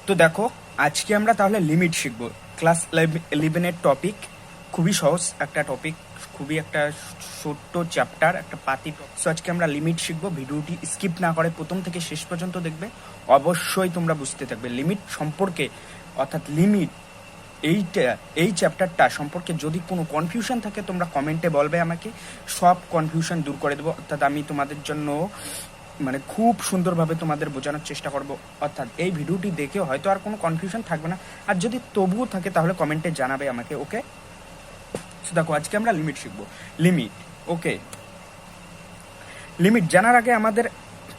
তো দেখো আজকে আমরা তাহলে লিমিট শিখব। ক্লাস 11 এর টপিক, খুবই সহজ একটা টপিক, খুবই একটা ছোট্ট চ্যাপ্টার, একটা পাতি। সো আজকে আমরা লিমিট শিখব। ভিডিওটি স্কিপ না করে প্রথম থেকে শেষ পর্যন্ত দেখবে, অবশ্যই তোমরা বুঝতে থাকবে লিমিট সম্পর্কে। অর্থাৎ লিমিট এই চ্যাপ্টারটা সম্পর্কে যদি কোনো কনফিউশন থাকে তোমরা কমেন্টে বলবে আমাকে, সব কনফিউশন দূর করে দেবো। অর্থাৎ আমি তোমাদের জন্য মানে খুব সুন্দরভাবে তোমাদের বোঝানোর চেষ্টা করব। অর্থাৎ এই ভিডিওটি দেখে হয়তো আর কোনো কনফিউশন থাকবে না, আর যদি তবুও থাকে তাহলে কমেন্টে জানাবে আমাকে। ওকে, দেখো আজকে আমরা লিমিট শিখবো। লিমিট, ওকে। লিমিট জানার আগে আমাদের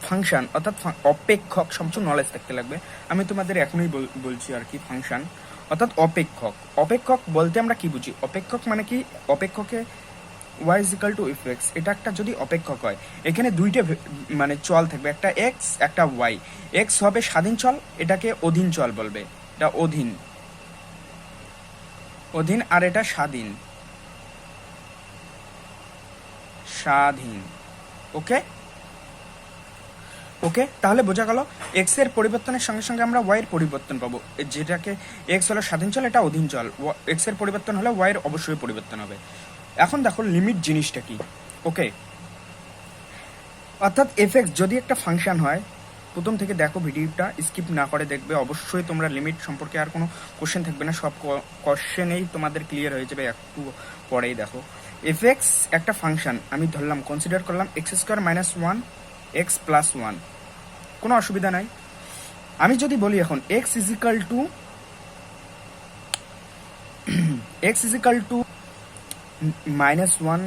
ফাংশন অর্থাৎ অপেক্ষক সম্পর্কে নলেজ থাকতে লাগবে। আমি তোমাদের এখনই বলছি আর কি। ফাংশন অর্থাৎ অপেক্ষক। অপেক্ষক বলতে আমরা কি বুঝি? অপেক্ষক মানে কি? অপেক্ষকে y is equal to fx, এটা একটা যদি অপেক্ষক হয়, এখানে দুইটা মানে চল থাকবে, একটা x একটা y। x হবে স্বাধীন চল, এটাকে অধীন চল বলবে। এটা অধীন, অধীন, আর এটা স্বাধীন, স্বাধীন। ওকে ওকে, তাহলে বোঝা গেল এক্স এর পরিবর্তনের সঙ্গে সঙ্গে আমরা ওয়াই এর পরিবর্তন পাবো। যেটাকে এক্স হলো স্বাধীন চল, এটা অধীন চল, এক্স এর পরিবর্তন হলে ওয়াই এর অবশ্যই পরিবর্তন হবে। এখন দেখো লিমিট জিনিসটা কি। ওকে, অর্থাৎ এফএক্স যদি একটা ফাংশন হয়, প্রথম থেকে দেখো, ভিডিওটা স্কিপ না করে দেখবে, অবশ্যই তোমরা লিমিট সম্পর্কে আর কোনো কোশ্চেন থাকবে না, সব কোশ্চেনেই তোমাদের ক্লিয়ার হয়ে যাবে একটু পরেই। দেখো এফএক্স একটা ফাংশন আমি ধরলাম, কনসিডার করলাম x square minus 1 x plus 1, কোনো অসুবিধা নাই। আমি যদি বলি এখন x is equal to minus 1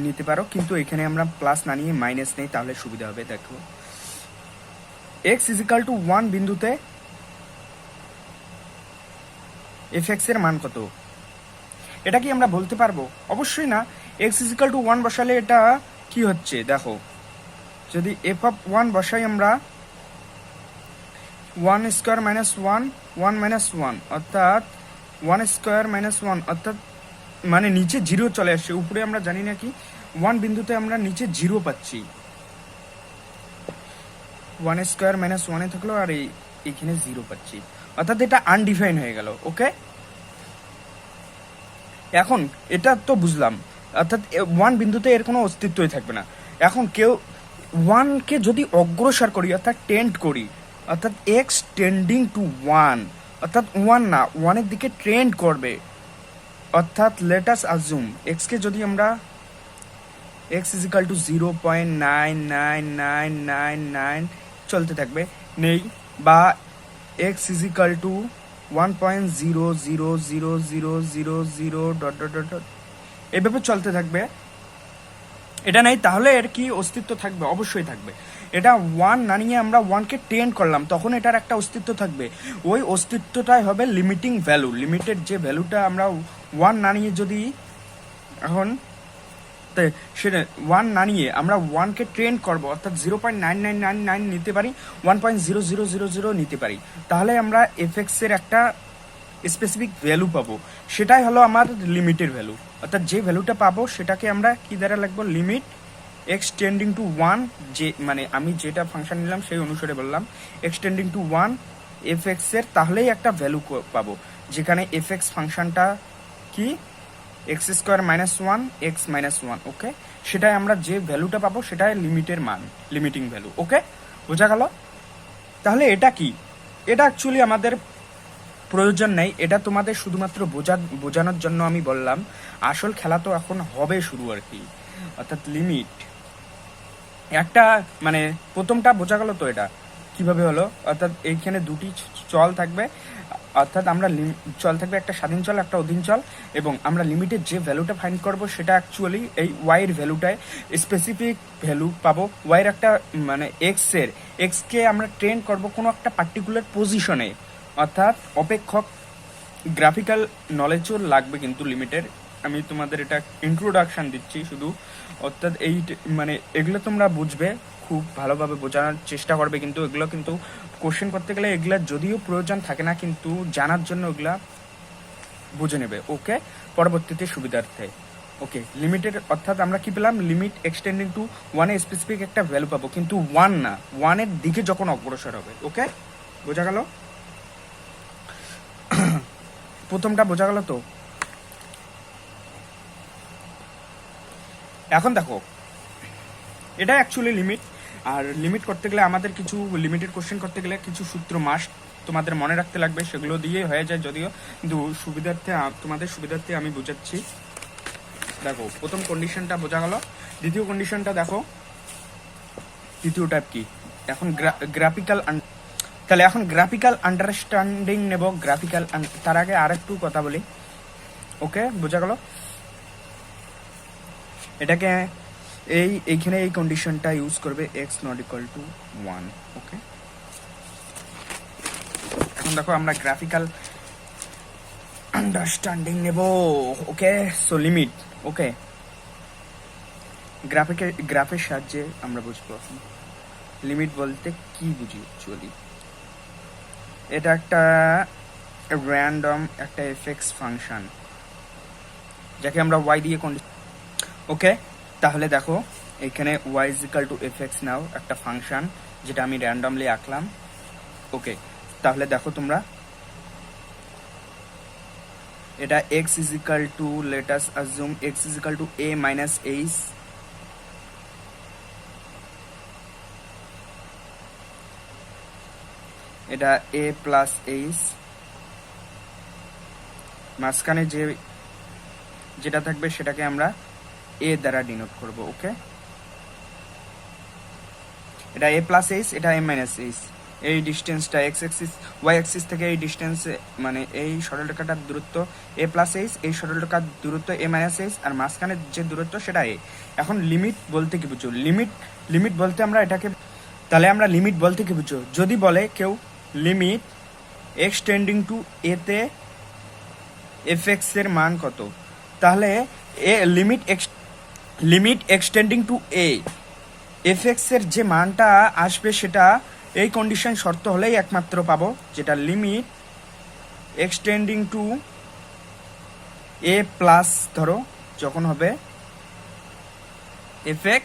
নিতে পারো, কিন্তু এখানে আমরা প্লাস না নিয়ে মাইনাস নেই, তাহলে সুবিধা হবে। দেখো এক্স ইজ ইকাল টু 1 বিন্দুতে এফএক্স এর মান কত, এটা কি আমরা বলতে পারবো? অবশ্যই না। এক্স ইজ ইকাল টু 1 বসালে এটা কি হচ্ছে দেখো, যদি এফ অফ 1 বসাই আমরা 1 স্কোয়ার মাইনাস 1 1 মাইনাস 1, অর্থাৎ 1 স্কোয়ার মাইনাস 1, অর্থাৎ মানে নিচে জিরো চলে আসছে, উপরে আমরা জানি না কি 1 বিন্দুতে আমরা নিচে জিরো পাচ্ছি। 1 স্কোয়ার মাইনাস 1 থাকলো, আর এইখানে জিরো পাচ্ছি, অর্থাৎ এটা আনডিফাইন হয়ে গেল। ওকে, এখন এটা তো বুঝলাম, অর্থাৎ 1 বিন্দুতে এর কোনো অস্তিত্বই থাকবে না। এখন কেউ 1কে যদি অগ্রসর করি, অর্থাৎ টেন্ড করি, অর্থাৎ এক্স টেন্ডিং টু 1, অর্থাৎ 1 না 1 এর দিকে ট্রেন্ড করবে, অর্থাৎ লেট আস অ্যাজুম এক্সকে যদি আমরা এক্স ইজ ইকাল টু 0.99999 চলতে থাকবে নেই, বা x is equal to 1.0000000 dot dot dot dot এভাবে চলতে থাকবে, এটা নেই, তাহলে এর কি অস্তিত্ব থাকবে? অবশ্যই থাকবে। এটা 1 না নিয়ে আমরা 1কে টেন্ড করলাম, তখন এটার একটা অস্তিত্ব থাকবে। ওই অস্তিত্বটাই হবে লিমিটিং ভ্যালু। লিমিটের যে ভ্যালুটা আমরা 1 না নিয়ে যদি এখন সেটা 1 না নিয়ে আমরা 1কে ট্রেন্ড করবো, অর্থাৎ 0.9999 নিতে পারি, 1.0000 নিতে পারি, তাহলে আমরা এফএক্স এর একটা স্পেসিফিক ভ্যালু পাবো। সেটাই হলো আমার লিমিটের ভ্যালু। অর্থাৎ যে ভ্যালুটা পাবো সেটাকে আমরা কি দ্বারা লিখবো? লিমিট এক্স টেন্ডিং টু 1, যে মানে আমি যেটা ফাংশন নিলাম সেই অনুসারে বললাম এক্স টেন্ডিং টু 1 এফএক্স এর, তাহলেই একটা ভ্যালু পাবো, যেখানে এফএক্স ফাংশনটা কি x square minus 1 x minus 1। ওকে, সেটাই আমরা যে ভ্যালুটা পাবো সেটাই লিমিটের মান, লিমিটিং ভ্যালু। ওকে, বোঝা গেল? তাহলে এটা কি? এটা অ্যাকচুয়ালি আমাদের প্রয়োজন নেই, এটা তোমাদের শুধুমাত্র বোঝানোর জন্য আমি বললাম। আসল খেলা তো এখন হবে শুরু আর কি। অর্থাৎ লিমিট একটা মানে প্রথমটা বোঝা গেল তো এটা কিভাবে হলো। অর্থাৎ এইখানে দুটি চল থাকবে, অর্থাৎ আমরা চল থাকবে, একটা স্বাধীন চল একটা অধীন চল, এবং আমরা লিমিটের যে ভ্যালুটা ফাইন্ড করব সেটা অ্যাকচুয়ালি এই ওয়াই এর ভ্যালুটায় স্পেসিফিক ভ্যালু পাবো। ওয়াই এর একটা মানে এক্সকে আমরা ট্রেন করব কোনো একটা পার্টিকুলার পজিশনে, অর্থাৎ অপেক্ষক গ্রাফিক্যাল নলেজও লাগবে কিন্তু লিমিটের। আমি তোমাদের এটা ইন্ট্রোডাকশন দিচ্ছি শুধু, অর্থাৎ এই মানে এগুলো তোমরা বুঝবে, খুব ভালোভাবে বোঝানোর চেষ্টা করবে, কিন্তু এগুলো কিন্তু কোশ্চেন করতে গেলে এগুলা যদিও প্রয়োজন থাকে না, কিন্তু জানার জন্য এগুলা বুঝে নেবে। ওকে, পরবর্তীতে সুবিধার্থে। ওকে, লিমিটেড অর্থাৎ আমরা কি পেলাম? লিমিট এক্সটেন্ডিং টু 1 এ স্পেসিফিক একটা ভ্যালু পাবো, কিন্তু 1 না, 1 এর দিকে যখন অগ্রসর হবে। ওকে, বোঝা গেল? প্রথমটা বোঝা গেল তো? এখন দেখো এটা অ্যাকচুয়ালি লিমিট, আর লিমিট করতে গেলে আমাদের কিছু লিমিটেড কোশ্চেন করতে গেলে কিছু সূত্র মাস্ট তোমাদের মনে রাখতে লাগবে, সেগুলো দিয়ে হয়ে যায় যদিও, কিন্তু তোমাদের সুবিধার্থে আমি বোঝাচ্ছি। দেখো প্রথম কন্ডিশনটা বোঝা গেল, দ্বিতীয় কন্ডিশনটা দেখো, দ্বিতীয় টাইপ কি, এখন গ্রাফিক্যাল, তাহলে এখন গ্রাফিক্যাল আন্ডারস্ট্যান্ডিং নেব। গ্রাফিক্যাল, তার আগে আর একটু কথা বলি। ওকে, বোঝা গেল? এটাকে এইখানে এই কন্ডিশনটা ইউজ করবে x নট ইকুয়াল টু 1। ওকে, এখন দেখো আমরা গ্রাফিক্যাল আন্ডারস্ট্যান্ডিং নেব। ওকে, সো লিমিট। ওকে, গ্রাফের সাহায্যে আমরা বুঝবো লিমিট বলতে কি বুঝি অ্যাকচুয়ালি। এটা একটা র্যান্ডম একটা এফএক্স ফাংশন যাকে আমরা y দিয়ে ওকে, তাহলে দেখো এখানে y is equal to fx নাও একটা ফাংশন যেটা আমি র্যান্ডমলি আঁকলাম। ওকে, তাহলে দেখো তোমরা এটা x is equal to, let us assume x is equal to a minus h, এটা a plus h, মাঝখানে যেটা থাকবে সেটাকে আমরা a দ্বারা ডিনোট করব। ওকে, এটা a প্লাস এইচ, এটা a মাইনাস এইচ। এই ডিস্টেন্সটা x অ্যাক্সিস y অ্যাক্সিস থেকে এই ডিস্টেন্সে মানে এই সরলরেখাটার দূরত্ব a প্লাস এইচ, এই সরলরেখার দূরত্ব a মাইনাস এইচ, আর মাঝখানে যে দূরত্ব সেটা a। এখন লিমিট বলতে কি বুঝো? লিমিট বলতে আমরা এটাকে, তাহলে আমরা লিমিট বলতে কি বুঝো? যদি বলে কেউ limit x tending to a তে fx এর মান কত, তাহলে limit extending to a fx এর যে মানটা আসবে সেটা এই কন্ডিশন শর্ত হলেই একমাত্র পাবো, যেটা limit extending to a plus, ধরো যখন হবে fx,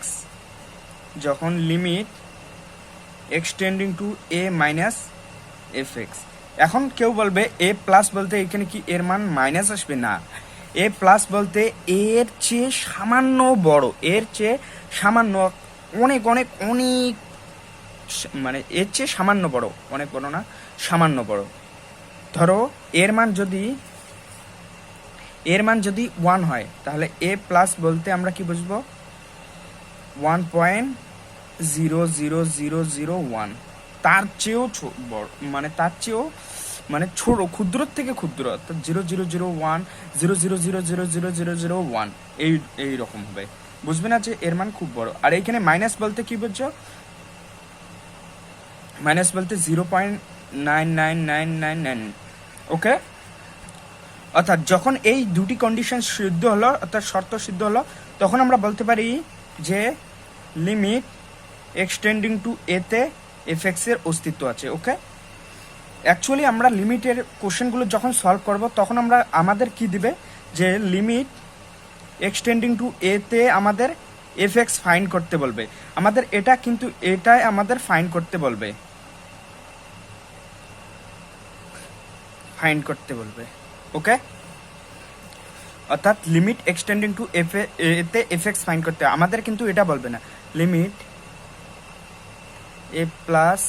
যখন limit extending to a minus fx। এখন কেউ বলবে a প্লাস বলতে এখানে কি এর মান মাইনাস আসবে? না, a প্লাস বলতে এর চেয়ে সামান্য বড়, এর চেয়ে সামান্য অনেক অনেক অনেক, মানে এর চেয়ে সামান্য বড়, অনেক বড় না, সামান্য বড়। ধরো এর মান যদি 1 হয়, তাহলে a প্লাস বলতে আমরা কি বুঝবো? 1.00001, তার চেয়েও বড়, মানে তার চেয়েও মানে ছোট, ক্ষুদ্র থেকে ক্ষুদ্র, অর্থাৎ 0.001 0.0000001 এই রকম হবে, বুঝবে না যে এর মান খুব বড়। আর এইখানে মাইনাস বলতে কি বুঝছো? মাইনাস বলতে 0.99999। ওকে, অর্থাৎ যখন এই দুটি কন্ডিশন সিদ্ধ হলো, অর্থাৎ শর্ত সিদ্ধ হলো, তখন আমরা বলতে পারি যে লিমিট এক্সটেন্ডিং টু a তে fx এর অস্তিত্ব আছে। ওকে, অ্যাকচুয়ালি আমরা লিমিটের কোশ্চেনগুলো যখন সলভ করব তখন আমাদের কি দিবে, যে লিমিট এক্সটেন্ডিং টু a তে আমাদের fx ফাইন্ড করতে বলবে আমাদের, এটা কিন্তু এটাই আমাদের ফাইন্ড করতে বলবে, ওকে, অর্থাৎ লিমিট এক্সটেন্ডিং টু a তে fx ফাইন্ড করতে আমাদের কিন্তু এটা বলবে না লিমিট a প্লাস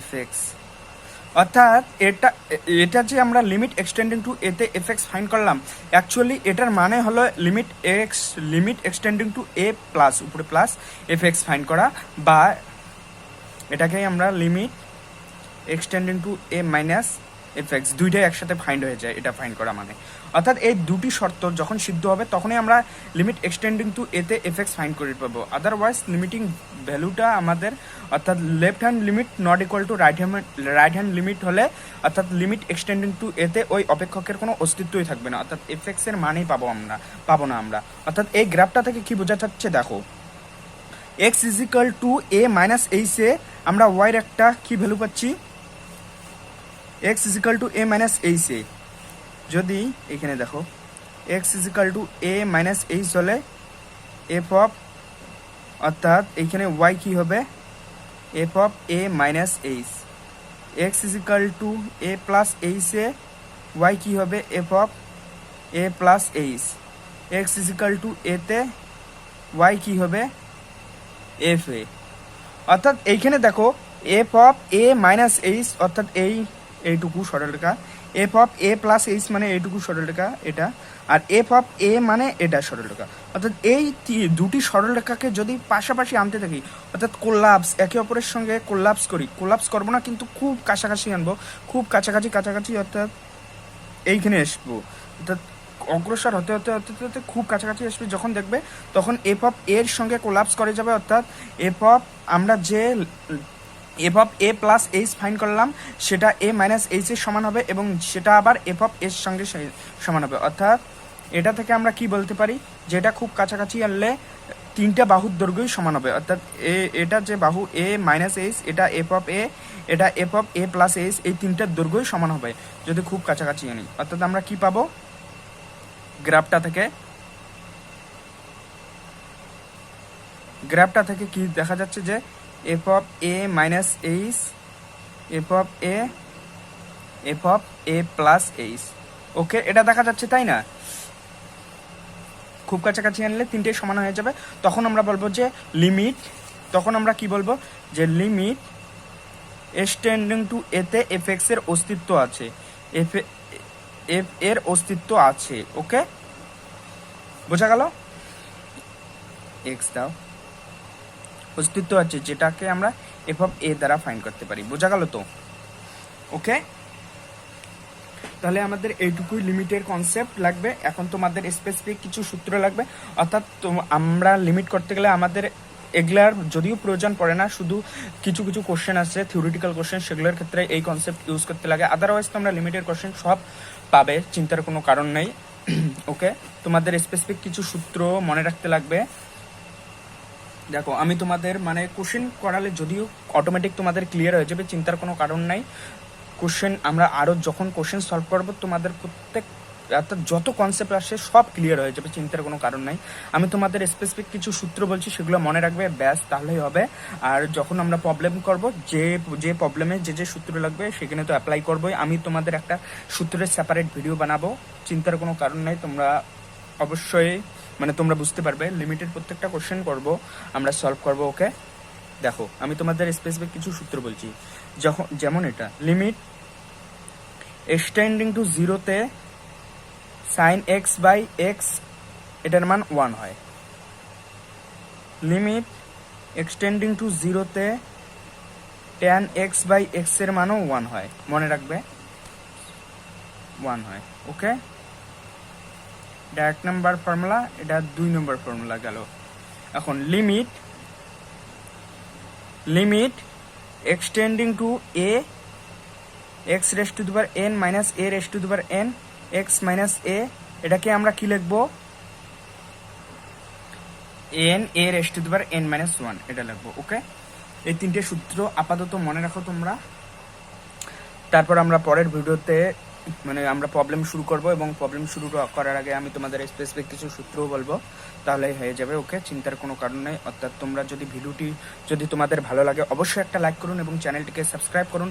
fx, অর্থাৎ এটা যে আমরা লিমিট এক্সটেন্ডিং টু a তে fx ফাইন্ড করলাম, অ্যাকচুয়ালি এটার মানে হলো limit extending to a plus, উপরে প্লাস fx ফাইন্ড করা, বা এটাকেই আমরা limit extending to a minus fx, দুইটাই একসাথে ফাইন্ড হয়ে যায়, এটা ফাইন্ড করা মানে। অর্থাৎ এই দুটি শর্ত যখন সিদ্ধ হবে তখনই আমরা লিমিট এক্সটেন্ডিং টু a তে fx ফাইন্ড করে পাবো। আদারওয়াইজ লিমিটিং ভ্যালুটা আমাদের, অর্থাৎ left hand limit not equal to right hand limit হলে, অর্থাৎ লিমিট এক্সটেন্ডিং টু a তে ওই অপেক্ষকের কোনো অস্তিত্বই থাকবে না, অর্থাৎ fx এর মানেই পাবো না আমরা। অর্থাৎ এই গ্রাফটা থেকে কি বোঝা যাচ্ছে? দেখো x is equal to a minus H A আমরা y এর একটা কি ভ্যালু পাচ্ছি? x is equal to a minus h এ যদি এখানে দেখো x is equal to a minus h হলে f of, অর্থাৎ এখানে y কি হবে? f of a minus h। x is equal to a plus h এ ওয়াই কি হবে f of A plus h, x is equal to এতে y কি হবে এফ এ। অর্থাৎ এইখানে দেখো f of A minus h অর্থাৎ এইটুকু সরলরেখা, f of A plus h মানে এইটুকু সরলরেখা এটা, আর এফ অফ এ মানে এটা সরলরেখা। অর্থাৎ এই দুটি সরলরেখাকে যদি পাশাপাশি আনতে থাকি অর্থাৎ কোলাপস, একে অপরের সঙ্গে কোলাপস করি, কোলাপস করবো না কিন্তু খুব কাছাকাছি আনবো, খুব কাছাকাছি অর্থাৎ এইখানে আসবো, অর্থাৎ অগ্রসর হতে হতে হতে হতে খুব কাছাকাছি আসবে, যখন দেখবে তখন এফ অফ এর সঙ্গে কোলাপস করে যাবে। অর্থাৎ এফ অফ আমরা যে F of A plus H fine করলাম সেটা এ মাইনাস এইচ এর সমান হবে এবং সেটা আবার এফ অফ এর সঙ্গে সমান হবে। অর্থাৎ এটা থেকে আমরা কি বলতে পারি যে এটা খুব কাছাকাছি আনলে তিনটা বাহুর দৈর্ঘ্যই সমান হবে। অর্থাৎ এটা যে বাহু এ মাইনাস এইচ, এটা এফ অফ এ, এটা F of A plus H, এই তিনটার দৈর্ঘ্যই সমান হবে যদি খুব কাছাকাছি আনি। অর্থাৎ আমরা কি পাবো গ্রাফটা থেকে কি দেখা যাচ্ছে যে F of A minus H, F of A plus H, okay এটা দেখা যাচ্ছে তাই না? খুব কাছাকাছি আনলে তিনটেই সমান হয়ে যাবে। তখন আমরা বলবো যে লিমিট, তখন আমরা কি বলবো যে লিমিট এস টেন্ডিং টু এতে এফ এক্স এর অস্তিত্ব আছে, এফ এর অস্তিত্ব আছে। ওকে বোঝা গেল? এক্স দাও অস্তিত্ব আছে যেটাকে আমরা এফ অফ এ দ্বারা ফাইন্ড করতে পারি। বোঝা গেল তো? ওকে তাহলে আমাদের এইটুকুই লিমিটের কনসেপ্ট লাগবে। এখন তোমাদের স্পেসিফিক কিছু সূত্র লাগবে, অর্থাৎ আমরা লিমিট করতে গেলে আমাদের এগুলার যদিও প্রয়োজন পড়ে না, শুধু কিছু কিছু কোশ্চেন আছে থিওরিটিক্যাল কোশ্চেন, সেগুলোর ক্ষেত্রে এই কনসেপ্ট ইউজ করতে লাগে। আদারওয়াইজ তোমরা লিমিটের কোশ্চেন সব পাবে, চিন্তার কোনো কারণ নেই। ওকে তোমাদের স্পেসিফিক কিছু সূত্র মনে রাখতে লাগবে। দেখো আমি তোমাদের মানে কোশ্চেন করালে যদিও অটোমেটিক তোমাদের ক্লিয়ার হয়ে যাবে, চিন্তার কোনো কারণ নাই। কোশ্চেন আমরা আরও যখন কোশ্চেন সলভ করবো তোমাদের প্রত্যেক অর্থাৎ যত কনসেপ্ট আসে সব ক্লিয়ার হয়ে যাবে, চিন্তার কোনো কারণ নাই। আমি তোমাদের স্পেসিফিক কিছু সূত্র বলছি, সেগুলো মনে রাখবে ব্যাস, তাহলেই হবে। আর যখন আমরা প্রবলেম করব যে প্রবলেমে যে সূত্র লাগবে সেখানে তো অ্যাপ্লাই করবোই। আমি তোমাদের একটা সূত্রের সেপারেট ভিডিও বানাবো, চিন্তার কোনো কারণ নাই। তোমরা অবশ্যই মানে তোমরা বুঝতে পারবে লিমিটেড প্রত্যেকটা কোশ্চেন করব আমরা সলভ করব। ওকে দেখো আমি তোমাদের স্পেসিফিক কিছু সূত্র বলছি, যেমন এটা লিমিট এক্সটেন্ডিং টু জিরোতে সাইন এক্স বাই এক্স এটার মান 1 হয়, লিমিট এক্সটেন্ডিং টু জিরোতে ট্যান এক্স বাই এক্স এর মানও 1 হয়, মনে রাখবে 1 হয়। ওকে এটা 1 নম্বর ফর্মুলা, এটা 2 নম্বর ফর্মুলা গেল। এখন limit extending to a x raise to the power n minus a raise to the power n x minus a, এটাকে আমরা কি লিখবো n a raise to the power n minus 1 এটা লিখবো। ওকে এই তিনটে সূত্র আপাতত মনে রাখো তোমরা। তারপর আমরা পরের ভিডিওতে মানে আমরা প্রবলেম শুরু করব এবং প্রবলেম শুরু করার আগে আমি তোমাদের স্পেসিফিক কিছু সূত্রও বলবো, তাহলেই হয়ে যাবে। ওকে চিন্তার কোনো কারণ নেই। অর্থাৎ তোমরা যদি ভিডিওটি যদি তোমাদের ভালো লাগে অবশ্যই একটা লাইক করুন এবং চ্যানেলটিকে সাবস্ক্রাইব করুন।